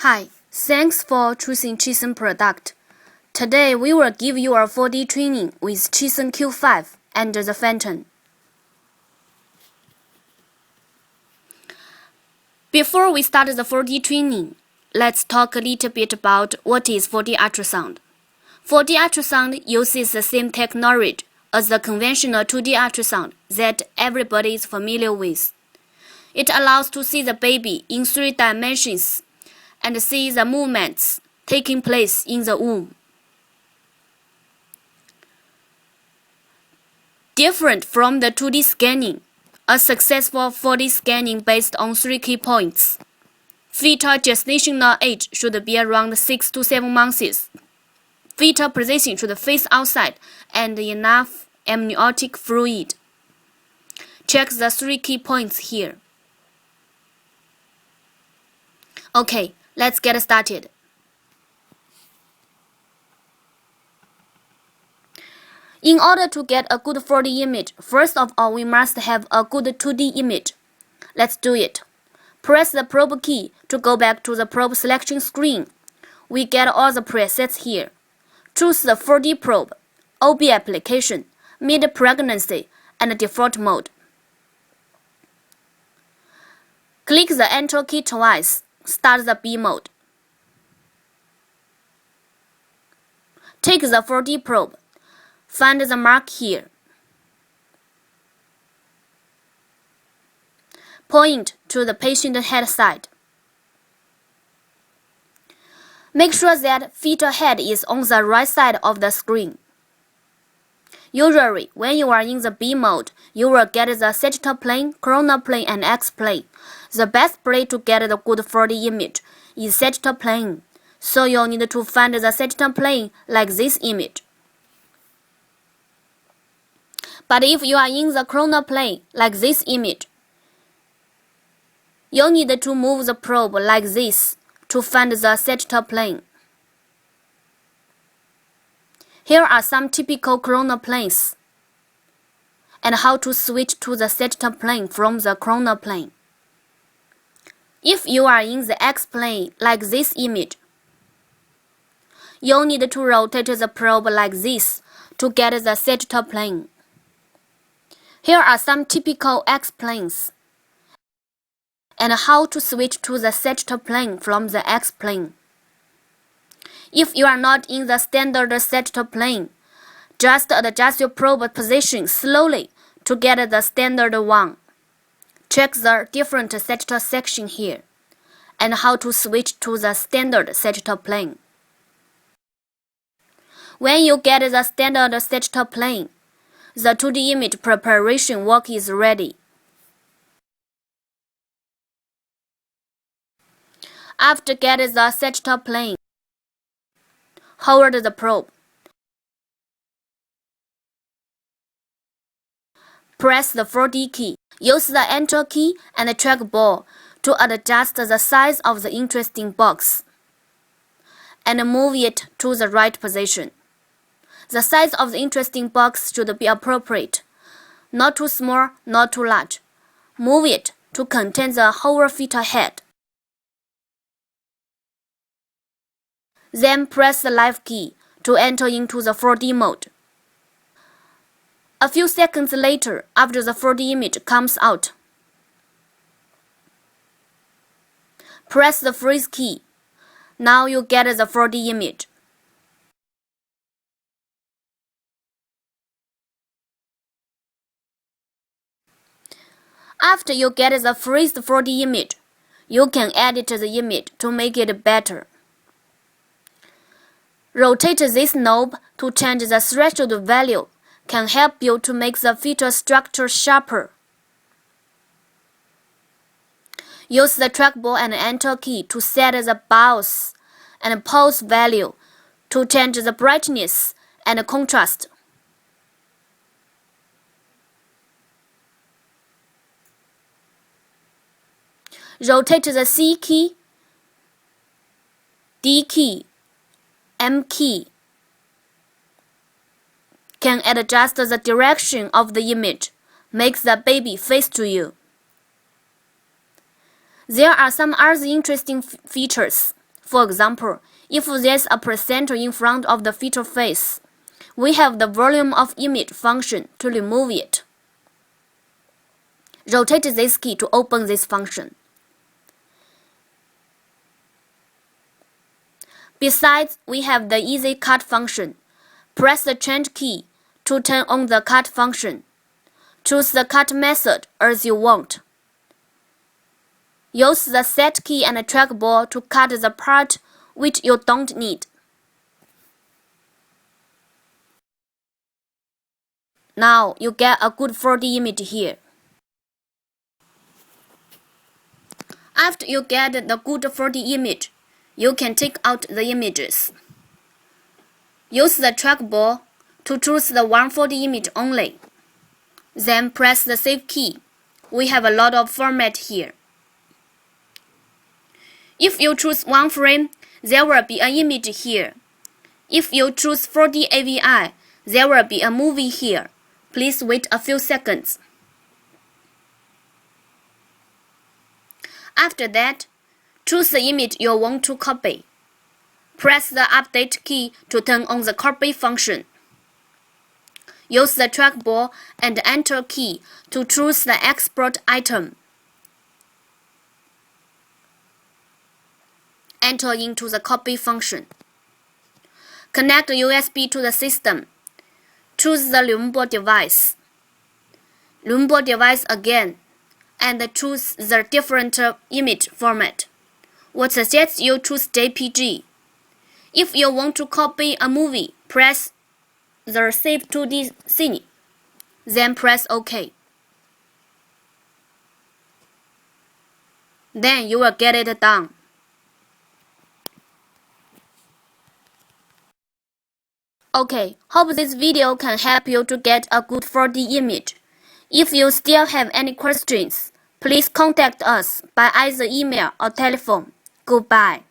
Hi, thanks for choosing Chison product. Today we will give you a 4D training with Chison Q5 and the Phantom. Before we start the 4D training, let's talk a little bit about what is 4D ultrasound. 4D ultrasound uses the same technology as the conventional 2D ultrasound that everybody is familiar with. It allows to see the baby in 3 dimensions and see the movements taking place in the womb. Different from the 2D scanning, a successful 4D scanning based on 3 key points. Fetal gestational age should be around 6 to 7 months. Fetal position should face outside and enough amniotic fluid. Check the 3 key points here. Okay, let's get started. In order to get a good 4D image, first of all we must have a good 2D image. Let's do it. Press the probe key to go back to the probe selection screen. We get all the presets here. Choose the 4D probe, OB application, mid-pregnancy, and default mode. Click the Enter key twice. Start the B mode. Take the 4D probe. Find the mark here. Point to the patient head side. Make sure that fetal head is on the right side of the screen. Usually, when you are in the B mode, you will get the sagittal plane, coronal plane, and X plane. The best place to get the good 4D image is sagittal plane, so you'll need to find the sagittal plane like this image. But if you are in the coronal plane like this image, you'll need to move the probe like this to find the sagittal plane. Here are some typical coronal planes and how to switch to the sagittal plane from the coronal plane. If you are in the X plane like this image, you'll need to rotate the probe like this to get the sagittal plane. Here are some typical X planes and how to switch to the sagittal plane from the X plane. If you are not in the standard sagittal plane, just adjust your probe position slowly to get the standard one. Check the different sagittal section here and how to switch to the standard sagittal plane. When you get the standard sagittal plane, the 2D image preparation work is ready. After getting the sagittal plane, hold the probe. Press the 4D key. Use the Enter key and the trackball to adjust the size of the interesting box and move it to the right position. The size of the interesting box should be appropriate, not too small, not too large. Move it to contain the whole fetal head. Then press the Live key to enter into the 4D mode. A few seconds later, after the 4D image comes out, press the Freeze key. Now you get the 4D image. After you get the freezed 4D image, you can edit the image to make it better. Rotate this knob to change the threshold value can help you to make the fetal structure sharper. Use the trackball and Enter key to set the bias and pulse value to change the brightness and contrast. Rotate the C key, D key, M key can adjust the direction of the image, make the baby face to you. There are some other interesting features. For example, if there's a presenter in front of the feature face, we have the volume of image function to remove it. Rotate this key to open this function. Besides, we have the easy cut function. Press the change key to turn on the cut function. Choose the cut method as you want. Use the set key and trackball to cut the part which you don't need. Now you get a good 4D image here. After you get the good 4D image, you can take out the images. Use the trackball to choose the one 4D image only. Then press the Save key. We have a lot of format here. If you choose one frame, there will be an image here. If you choose 4D AVI, there will be a movie here. Please wait a few seconds. After that, choose the image you want to copy. Press the Update key to turn on the copy function. Use the trackball and Enter key to choose the export item. Enter into the copy function. Connect USB to the system. Choose the Huong device. Huong device again, and choose the different image format. We suggest you choose JPG. If you want to copy a movie, press the Save 2D scene, then press OK. Then you will get it done. Okay, hope this video can help you to get a good 4D image. If you still have any questions, please contact us by either email or telephone. Goodbye.